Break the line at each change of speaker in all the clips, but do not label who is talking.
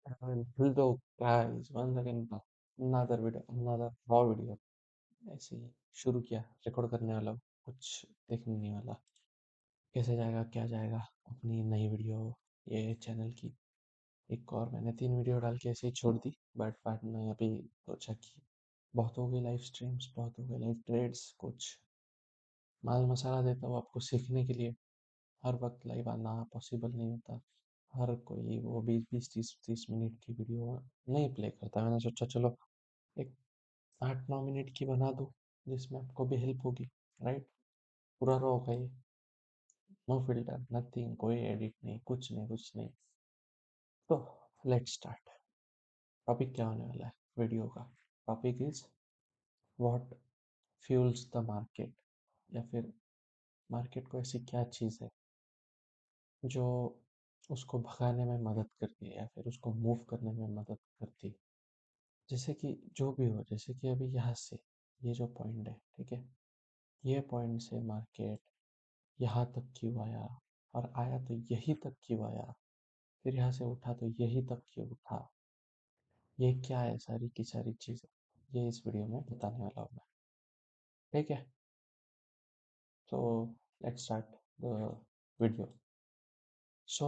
Hello guys, once again another video, another raw video. ऐसे ही शुरू किया, रिकॉर्ड करने वाला हूँ, कुछ देखने नहीं वाला, कैसे जाएगा क्या जाएगा। अपनी नई वीडियो ये चैनल की एक और मैंने 3 वीडियो डाल के ऐसे ही छोड़ दी। बट बाद में अभी सोचा कि बहुत हो गई लाइव स्ट्रीम्स, बहुत हो गए लाइव ट्रेड्स, कुछ माल मसाला देता हूँ आपको सीखने के लिए। हर वक्त लाइव आना पॉसिबल नहीं होता। हर कोई वो 20-20 30-30 मिनट की वीडियो नहीं प्ले करता। मैंने सोचा चलो एक 8-9 मिनट की बना दूँ जिसमें आपको भी हेल्प होगी, राइट। पूरा रॉ होगा ये, नो फिल्टर नथिंग, कोई एडिट नहीं, कुछ नहीं कुछ नहीं। तो लेट्स स्टार्ट। टॉपिक क्या होने वाला है वीडियो का? Topic is what fuels the market, या फिर मार्केट को ऐसी क्या चीज़ है जो उसको भगाने में मदद करती है या फिर उसको मूव करने में मदद करती है। जैसे कि जो भी हो, जैसे कि अभी यहाँ से ये जो पॉइंट है, ठीक है, ये पॉइंट से मार्केट यहाँ तक क्यों आया, और आया तो यही तक क्यों आया, फिर यहाँ से उठा तो यही तक क्यों उठा, ये क्या है, सारी की सारी चीज़ें ये इस वीडियो में बताने वाला हूँ मैं, ठीक है। तो let's start the video. So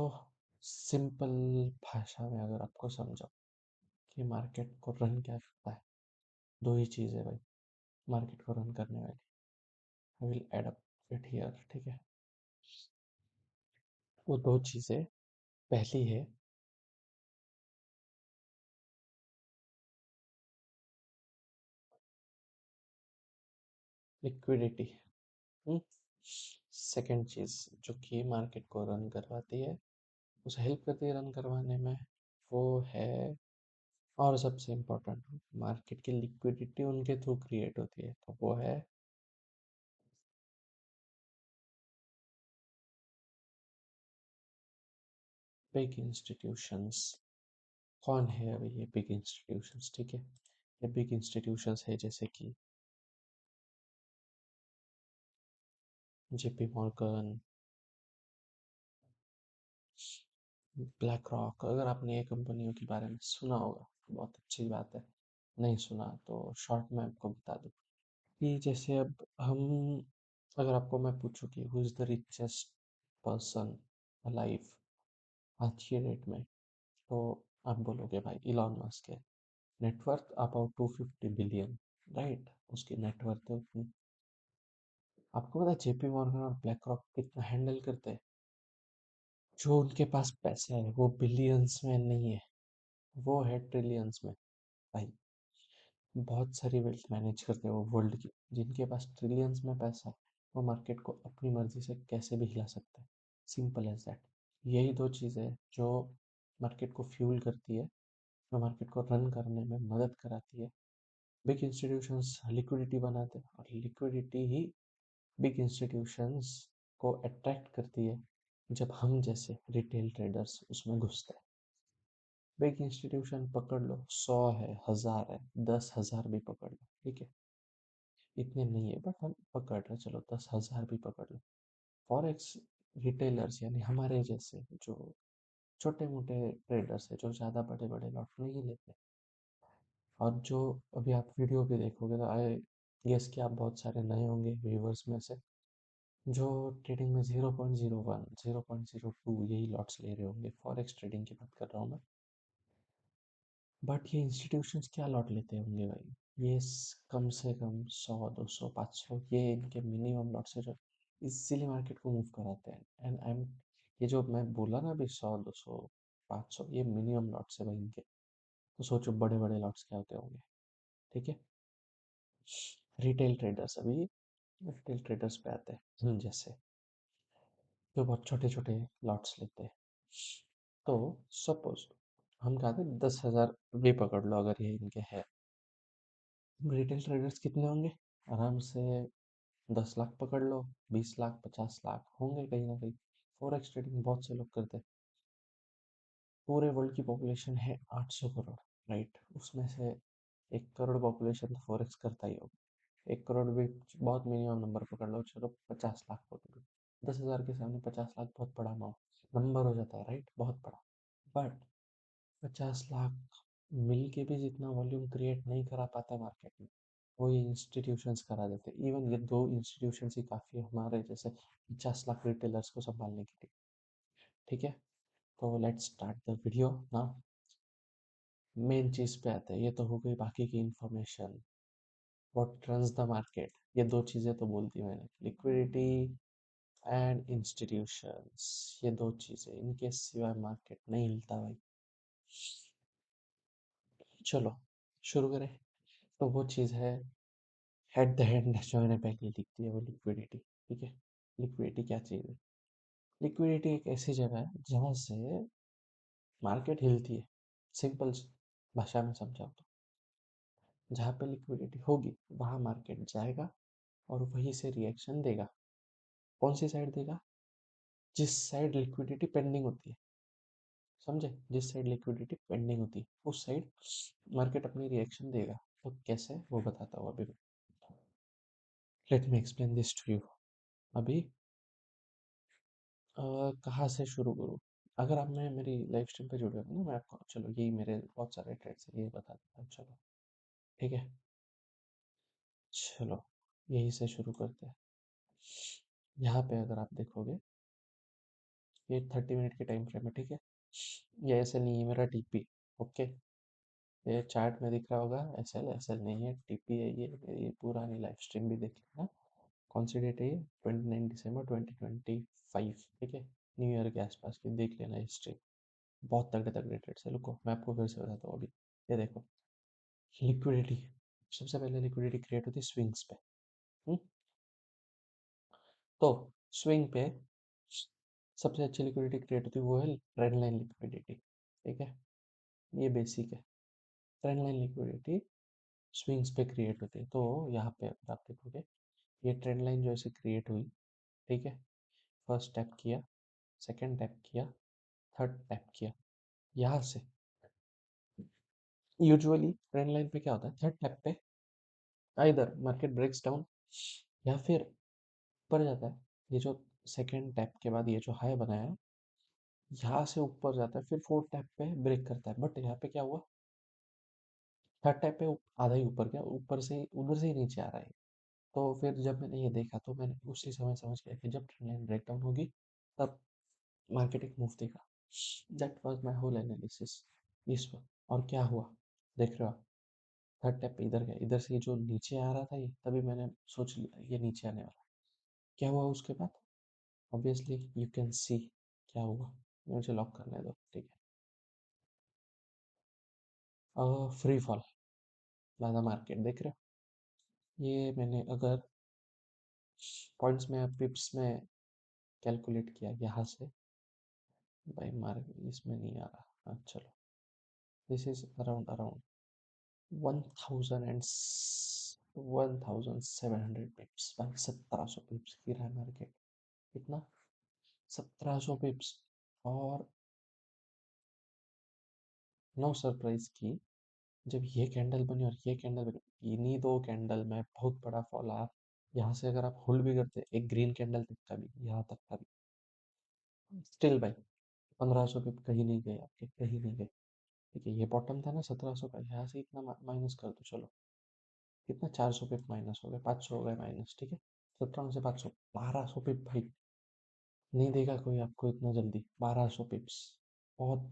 simple भाषा में अगर आपको समझाओ कि मार्केट को रन क्या करता है, दो ही चीज़ है भाई मार्केट को रन करने वाली। I will add up it here, ठीक है। वो दो चीज़ें, पहली है लिक्विडिटी। सेकंड चीज़ जो कि मार्केट को रन करवाती है, उसे हेल्प करती है रन करवाने में, वो है, और सबसे इम्पोर्टेंट, मार्केट की लिक्विडिटी उनके थ्रू क्रिएट होती है, तो वो है बिग इंस्टीट्यूशंस। कौन है अभी ये बिग इंस्टीट्यूशंस? ठीक है, ये बिग इंस्टीट्यूशंस है जैसे कि जेपी मॉर्गन, ब्लैक रॉक। अगर आपने ये कंपनियों के बारे में सुना होगा तो बहुत अच्छी बात है, नहीं सुना तो शॉर्ट में आपको बता दूँ कि जैसे अब हम, अगर आपको मैं पूछूं कि who is the richest person alive आज के डेट में, तो आप बोलोगे भाई इलॉन मस्क है। नेटवर्थ अबाउट 250 बिलियन, राइट, उसकी नेटवर्थ है उतनी। आपको पता है जेपी मॉर्गन और ब्लैक रॉक कितना हैंडल करते हैं? जो उनके पास पैसा है वो बिलियंस में नहीं है, वो है ट्रिलियंस में भाई। बहुत सारी वेल्थ मैनेज करते हैं वो वर्ल्ड की। जिनके पास ट्रिलियंस में पैसा है वो मार्केट को अपनी मर्जी से कैसे भी हिला सकते हैं, सिंपल एज दैट। यही दो चीज़ें जो मार्केट को फ्यूल करती है, जो मार्केट को रन करने में मदद कराती है। बिग इंस्टीट्यूशंस लिक्विडिटी बनाते हैं, और लिक्विडिटी ही बिग इंस्टीट्यूशंस को अट्रैक्ट करती है जब हम जैसे रिटेल ट्रेडर्स उसमें घुसते हैं। बिग इंस्टीट्यूशन पकड़ लो, 100 है, 1000 है, 10,000 भी पकड़ लो, ठीक है, इतने नहीं है बट हम पकड़ रहे, चलो 10,000 भी पकड़ लो। फॉरेक्स रिटेलर्स यानी हमारे जैसे जो छोटे मोटे ट्रेडर्स है, जो ज़्यादा बड़े बड़े लॉट नहीं लेते, और जो अभी आप वीडियो भी देखोगे तो आई गेस कि आप बहुत सारे नए होंगे व्यूवर्स में से, जो ट्रेडिंग में 0.01 0.02 यही लॉट्स ले रहे होंगे। फॉरेक्स ट्रेडिंग की बात कर रहा हूँ मैं। बट ये इंस्टीट्यूशंस क्या लॉट लेते होंगे भाई? ये कम से कम 100 200 500, ये इनके मिनिमम लॉट्स है जो इजीली मार्केट को मूव कराते हैं। एंड आई एम, ये जो मैं बोला ना अभी 100 200 500, ये मिनिमम लॉट्स है भाई इनके। तो सोचो बड़े बड़े लॉट्स क्या होते होंगे, ठीक है। रिटेल ट्रेडर्स, अभी रिटेल ट्रेडर्स पे आते हैं, जैसे जो बहुत छोटे छोटे लॉट्स लेते हैं। तो सपोज हम कहते हैं 10,000 भी पकड़ लो, अगर ये इनके है। रिटेल ट्रेडर्स कितने होंगे? आराम से 10 लाख पकड़ लो, 20 लाख 50 लाख होंगे कहीं ना कहीं। फॉरेक्स ट्रेडिंग बहुत से लोग करते हैं। पूरे वर्ल्ड की पॉपुलेशन है 800 करोड़, राइट, उसमें से 1 करोड़ पॉपुलेशन तो फॉरेक्स करता ही होगा। 1 करोड़ भी बहुत मिनिमम नंबर पकड़ लो, चलो 50 लाख पकड़ लो। 10,000 के सामने 50 लाख बहुत बड़ा अमाउंट नंबर हो जाता है, राइट, बहुत बड़ा। बट 50 लाख मिल के भी जितना वॉल्यूम क्रिएट नहीं करा पाता मार्केट में, वो ये इंस्टीट्यूशंस करा देते। इवन ये दो इंस्टीट्यूशंस ही काफ़ी है हमारे जैसे 50 लाख रिटेलर्स को संभालने के लिए। ठीक है, तो let's start the video now. Main चीज़ पे आते हैं, ये तो हो गई बाकी की information, what runs the market. ये दो चीज़ें तो बोल दी मैंने, लिक्विडिटी एंड इंस्टीट्यूशंस। ये दो चीज़ें, इनके सिवाय मार्केट नहीं हिलता भाई। चलो शुरू करें। तो वो चीज़ है एट द एंड जो मैंने पहले लिख दिया, वो लिक्विडिटी। ठीक है, लिक्विडिटी क्या चीज़ है? लिक्विडिटी एक ऐसी जगह है जहाँ से मार्केट हिलती है। सिंपल भाषा में समझाओ तो, जहाँ पे लिक्विडिटी होगी वहाँ मार्केट जाएगा और वहीं से रिएक्शन देगा। कौन सी साइड देगा? जिस साइड लिक्विडिटी पेंडिंग होती है। समझे? जिस साइड लिक्विडिटी पेंडिंग होती है उस साइड मार्केट अपनी रिएक्शन देगा। तो कैसे, वो बताता हूँ अभी। Let me explain this to you. अभी कहाँ से शुरू करूँ? अगर आप मैं मेरी लाइव स्ट्रीम पे जुड़े हो ना, मैं आपको चलो यही मेरे बहुत सारे ट्रेड्स है ये बता देता हूँ। चलो ठीक है, चलो यही से शुरू करते हैं। यहाँ पे अगर आप देखोगे, ये 30 मिनट के टाइम फ्रेम है। ठीक है, ये ऐसे नहीं है मेरा टीपी। ओके, ये चार्ट में दिख रहा होगा एसएल, एसएल नहीं है, टीपी है। ये मेरी पुरानी लाइव स्ट्रीम भी देख लेना। कौन सी डेट है ये? 29 दिसंबर 2025। ठीक है, न्यू ईयर के आसपास की देख लेना हिस्ट्री। बहुत तगड़े तगड़े ट्रेड्स है। रुको मैं आपको फिर से बताता हूँ अभी। ये देखो, लिक्विडिटी, सबसे पहले लिक्विडिटी क्रिएट होती है स्विंग्स पे। हम्म? तो स्विंग पे सबसे अच्छी लिक्विडिटी क्रिएट होती है, वो है ट्रेंड लाइन लिक्विडिटी। ठीक है, ये बेसिक है। ट्रेंड लाइन लिक्विडिटी स्विंग्स पे क्रिएट होती है। तो यहाँ पे अगर आप देखोगे, ये ट्रेंड लाइन जो ऐसे क्रिएट हुई। ठीक है, फर्स्ट टैप किया, सेकंड टैप किया, थर्ड टैप किया। यहाँ से यूजुअली ट्रेंड लाइन पे क्या होता है, थर्ड टैप पे आइदर मार्केट ब्रेक्स डाउन या फिर ऊपर जाता है। ये जो सेकंड टैप के बाद ये जो हाई बनाया है, यहाँ से ऊपर जाता है, फिर फोर्थ टैप पे ब्रेक करता है। बट यहाँ पे क्या हुआ, थर्ड टैप पे आधा ही ऊपर गया, ऊपर से उधर से ही नीचे आ रहा है। तो फिर जब मैंने ये देखा तो मैंने उसी समय समझ गया कि जब ट्रेंड लाइन ब्रेक डाउन होगी तब मार्केट एक मूव देगा। That was my whole analysis इस पर। और क्या हुआ देख रहे हो आप? थर्ड टैप पे इधर गया, इधर से जो नीचे आ रहा था ये, तभी मैंने सोच लिया ये नीचे आने वाला। क्या हुआ उसके बाद? ऑब्वियसली यू कैन सी क्या हुआ। मुझे लॉक करने दो। ठीक है, free fall by the market देख रहे हो? ये मैंने अगर पॉइंट्स में पिप्स में कैलकुलेट किया यहाँ से, भाई मार्केट इसमें नहीं आ रहा। हाँ चलो, दिस इज अराउंड अराउंड 1700 पिप्स। भाई 1700 पिप्स गिरा है मार्केट। कितना? 1700 पिप्स। और नो सरप्राइज की, जब ये कैंडल बनी और ये कैंडल बनी, इन्हीं दो कैंडल में बहुत बड़ा फॉल आया। यहाँ से अगर आप होल्ड भी करते एक ग्रीन कैंडल तक का भी, यहाँ तक का भी, स्टिल भाई 1500 पिप कहीं नहीं गए आपके, कहीं नहीं गए। ठीक है, ये बॉटम था ना 1700 का, यहाँ से इतना माइनस कर दो। चलो कितना, 400 पिप माइनस हो गए, 500 हो गए माइनस। ठीक है, 1700 से 500, 1200 पिप भाई। नहीं देगा कोई आपको इतना जल्दी 1200 पिप्स। बहुत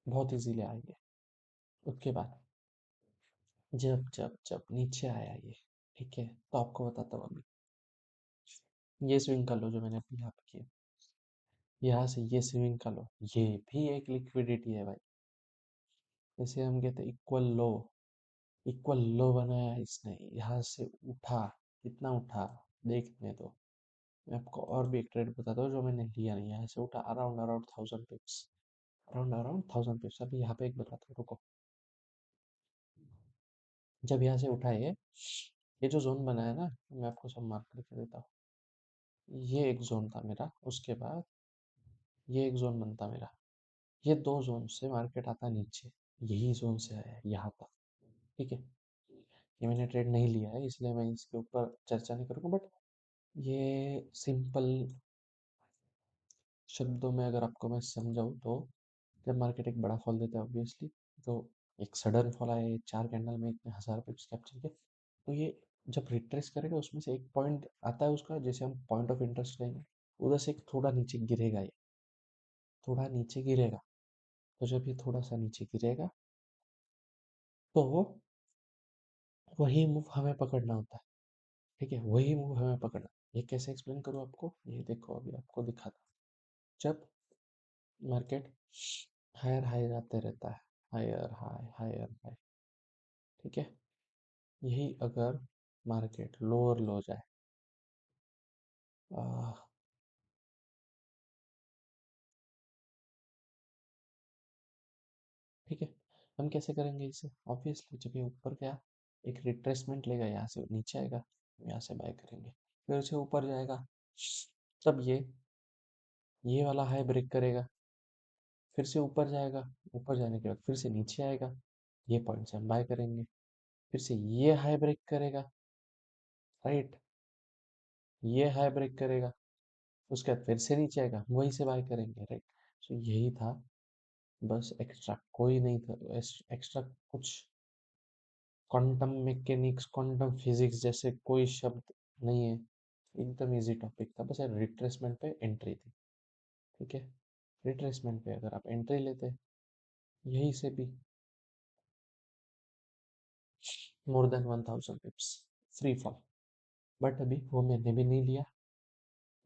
बहुत इजीली आएंगे। उसके बाद जब जब जब नीचे आया ये, ठीक है, तो आपको बताता हूँ अभी। ये स्विंग कर लो जो मैंने अभी यहाँ पे किया, यहाँ से ये स्विंग कर लो, ये भी एक लिक्विडिटी है भाई। जैसे हम कहते इक्वल लो, इक्वल लो बनाया इसने, यहाँ से उठा। कितना उठा देखने दो। मैं आपको और भी एक ट्रेड बताता हूँ जो मैंने लिया नहीं। यहाँ से उठा अराउंड अराउंड 1000 पिप्स, अराउंड अराउंड 1000 पिप्स। अभी यहाँ पे एक बताता हूँ, रुको। जब यहाँ से उठा ये जो जोन बनाया ना, मैं आपको सब मार्क करके देता हूँ। ये एक जोन था मेरा, उसके बाद ये एक जोन बनता मेरा। ये दो जोन से मार्केट आता नीचे, यही जोन से आया है यहाँ तक। ठीक है, ये मैंने ट्रेड नहीं लिया है इसलिए मैं इसके ऊपर चर्चा नहीं करूँगा। बट ये सिंपल शब्दों में अगर आपको मैं समझाऊँ तो जब मार्केट एक बड़ा फॉल देता है ऑब्वियसली, तो एक सडन फॉल आया, 4 कैंडल में इतने 1000 पिप्स कैप्चर किए, तो ये जब रिट्रेस करेगा उसमें से एक पॉइंट आता है उसका, जैसे हम पॉइंट ऑफ इंटरेस्ट लेंगे, उधर से एक थोड़ा नीचे गिरेगा, ये थोड़ा नीचे गिरेगा। तो जब ये थोड़ा सा नीचे गिरेगा, तो वही मूव हमें पकड़ना होता है। ठीक है, वही मूव हमें पकड़ना। ये कैसे एक्सप्लेन करूँ आपको, ये देखो अभी आपको दिखाता हूँ। जब मार्केट हायर हाई जाते रहता है, हायर हाई हायर हाई, ठीक है, यही अगर मार्केट लोअर लो जाए, आ, ठीक है, हम कैसे करेंगे इसे, ऑब्वियसली जब ये ऊपर गया, एक रिट्रेसमेंट लेगा, यहाँ से नीचे आएगा, यहाँ से बाय करेंगे, फिर से ऊपर जाएगा, तब ये वाला हाई ब्रेक करेगा, फिर से ऊपर जाएगा, ऊपर जाने के बाद फिर से नीचे आएगा, ये पॉइंट से हम बाय करेंगे, फिर से ये हाई ब्रेक करेगा, राइट, ये हाई ब्रेक करेगा, उसके बाद फिर से नीचे आएगा, वहीं से बाय करेंगे, राइट। सो यही था, बस एक्स्ट्रा कोई नहीं था, एक्स्ट्रा कुछ क्वांटम मैकेनिक्स, क्वांटम फिजिक्स जैसे कोई शब्द नहीं है, एकदम इजी टॉपिक था, बस रिट्रेसमेंट पे एंट्री थी, ठीक है। रिट्रेसमेंट पे अगर आप एंट्री लेते, यहीं से भी more than 1000 पिप्स free fall, but अभी वो मैंने भी नहीं लिया।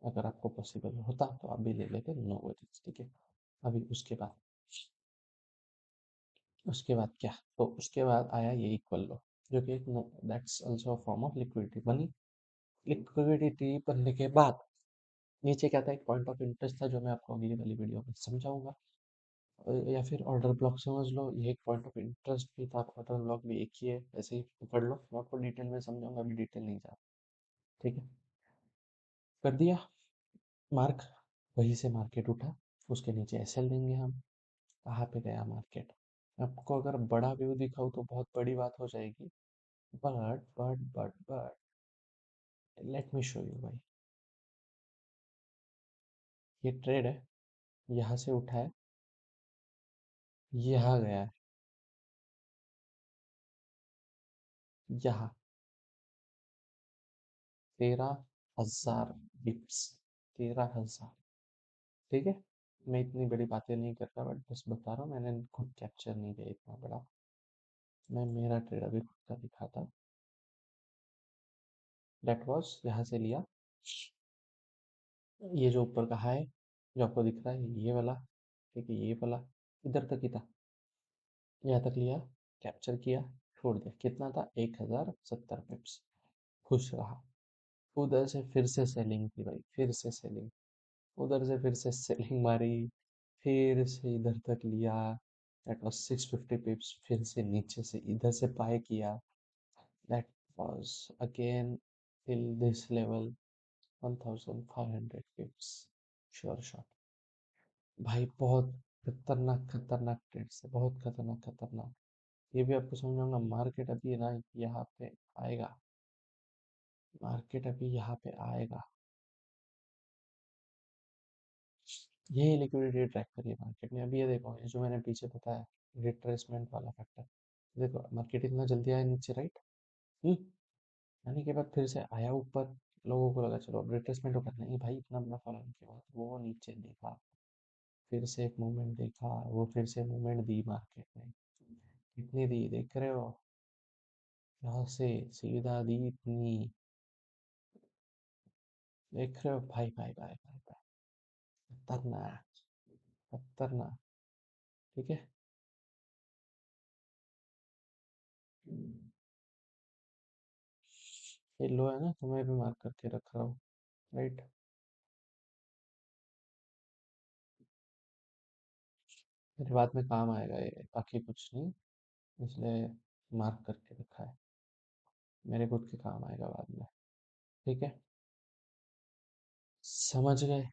अगर आपको पॉसिबल होता तो आप भी ले लेते, नो वरीज, ठीक है। अभी उसके बाद क्या, तो उसके बाद आया ये इक्वल लो, जो कि एक that's also form of liquidity बनी। लिक्विडिटी बनने के बाद नीचे क्या था, एक पॉइंट ऑफ इंटरेस्ट था, जो मैं आपको अगली वाली वीडियो में समझाऊंगा। या फिर ऑर्डर ब्लॉक समझ लो, ये एक पॉइंट ऑफ इंटरेस्ट भी था, ऑर्डर ब्लॉक भी एक ही है, ऐसे ही पकड़ लो, मैं आपको डिटेल में समझाऊंगा, अभी डिटेल नहीं जा, ठीक है। कर दिया मार्क, वहीं से मार्केट उठा, उसके नीचे एसएल देंगे हम। कहाँ पे गया मार्केट, आपको अगर बड़ा व्यू दिखाऊं तो बहुत बड़ी बात हो जाएगी, but let me show you भाई। ये ट्रेड है, यहाँ से उठा है, यहाँ गया है, यहाँ 13,000 बिप्स, 13,000, ठीक है। मैं इतनी बड़ी बातें नहीं कर रहा, बट बस बता रहा हूँ, मैंने खुद कैप्चर नहीं किया इतना बड़ा, मैं मेरा ट्रेड अभी खुद का दिखाता। डेट वॉज यहाँ से लिया, ये जो ऊपर का है, जो आपको दिख रहा है ये वाला, ठीक है, ये वाला इधर तक ही था, यहाँ तक लिया, कैप्चर किया, छोड़ दिया, कितना था, 1070 पिप्स, खुश रहा। उधर से फिर से सेलिंग थी भाई, फिर से सेलिंग, उधर से फिर से सेलिंग मारी, फिर से इधर तक लिया, दैट वाज 650 पिप्स, फिर से नीचे से इधर से बाय किया, that was again till this level 1500 पिप्स, sure shot भाई, बहुत खतरनाक खतरनाक ट्रेड से, बहुत खतरनाक खतरनाक। ये भी आपको समझाऊंगा, मार्केट अभी ना यहाँ पे आएगा, मार्केट अभी यहाँ पे आएगा, यही लिक्विडिटी ट्रैक करिए मार्केट में। अभी ये देखो, ये जो मैंने पीछे बताया, रिट्रेसमेंट वाला फैक्टर, देखो मार्केट इतना जल्दी आया नीचे, राइट, आने के बाद फिर से आया ऊपर, लोगों को लगा चलो अब रिट्रेसमेंट होगा, नहीं भाई, इतना बड़ा फॉल आने के बाद वो नीचे देखा, फिर से एक मूवमेंट देखा, वो फिर से मूवमेंट दी मार्केट ने, कितनी दी देख रहे हो, यहाँ से सीधा दी इतनी, देख रहे हो भाई भाई भाई भाई भाई, खतरनाक, खतरनाक, ठीक है। ये लो है ना, तो मैं भी मार्क करके रख रहा हूँ, राइट, मेरे बाद में काम आएगा ये, बाकी कुछ नहीं, इसलिए मार्क करके रखा है, मेरे खुद के काम आएगा बाद में, ठीक है। समझ गए,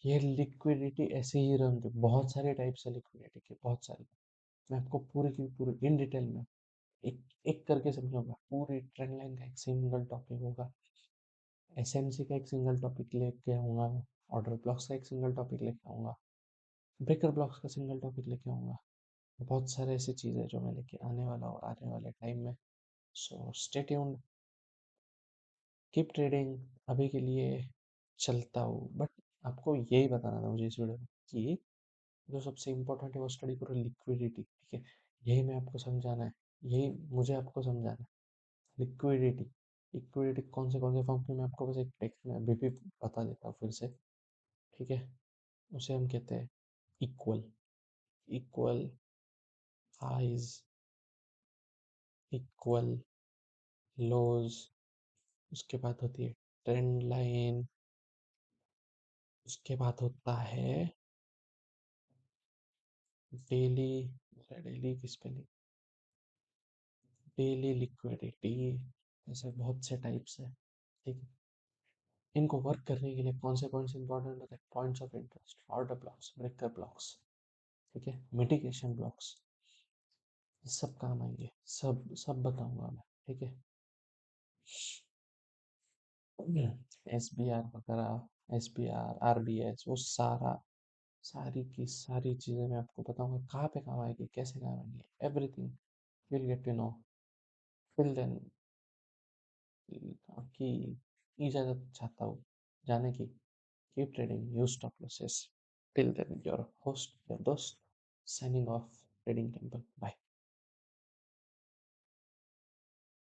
ये लिक्विडिटी ऐसे ही रन, बहुत सारे टाइप्स है लिक्विडिटी के, बहुत सारे, मैं आपको पूरी की पूरी इन डिटेल में एक एक करके समझाऊंगा, पूरी ट्रेंड लाइन का एक सिंगल टॉपिक होगा, एसएमसी का एक सिंगल टॉपिक लेके आऊंगा मैं, ऑर्डर ब्लॉक्स का एक सिंगल टॉपिक लेके आऊंगा, ब्रेकर ब्लॉक्स का सिंगल टॉपिक लेके आऊँगा। बहुत सारे ऐसी चीज़ें जो मैं लेके आने वाला हूँ आने वाले टाइम में। So stay tuned, keep trading. अभी के लिए चलता हूँ, बट आपको यही बताना था मुझे इस वीडियो में कि जो सबसे इम्पोर्टेंट है वो स्टडी करो लिक्विडिटी, ठीक है। यही मैं आपको समझाना है, यही मुझे आपको समझाना है। लिक्विडिटी, लिक्विडिटी कौन से फॉर्म की, मैं आपको बस एक टेक्स्ट में अभी भी बता देता हूँ फिर से, ठीक है। उसे हम कहते हैं इक्वल, इक्वल हाइज, इक्वल लोज। उसके बाद होती है ट्रेंड लाइन। उसके बाद होता है डेली, डेली किस पे, डेली लिक्विडिटी। ऐसे बहुत से टाइप्स है, ठीक है। इनको वर्क करने के लिए कौन से पॉइंट्स इंपॉर्टेंट होते हैं? Points of interest, order blocks, breaker blocks, ठीक है, मिटिगेशन ब्लॉक्स, ये सब काम आएंगे, सब सब बताऊंगा मैं, ठीक है। एस बी आर वगैरह, S B R, R B S, वो सारा, सारी की सारी चीज़ें मैं आपको बताऊंगा कहाँ पे काम आएगी, कैसे काम आएंगी, everything will get to know. Till then, आपकी इजाज़त चाहता हूँ जाने की। Keep trading, use stop losses. Till then your host, your दोस्त, signing off, Trading Temple, bye.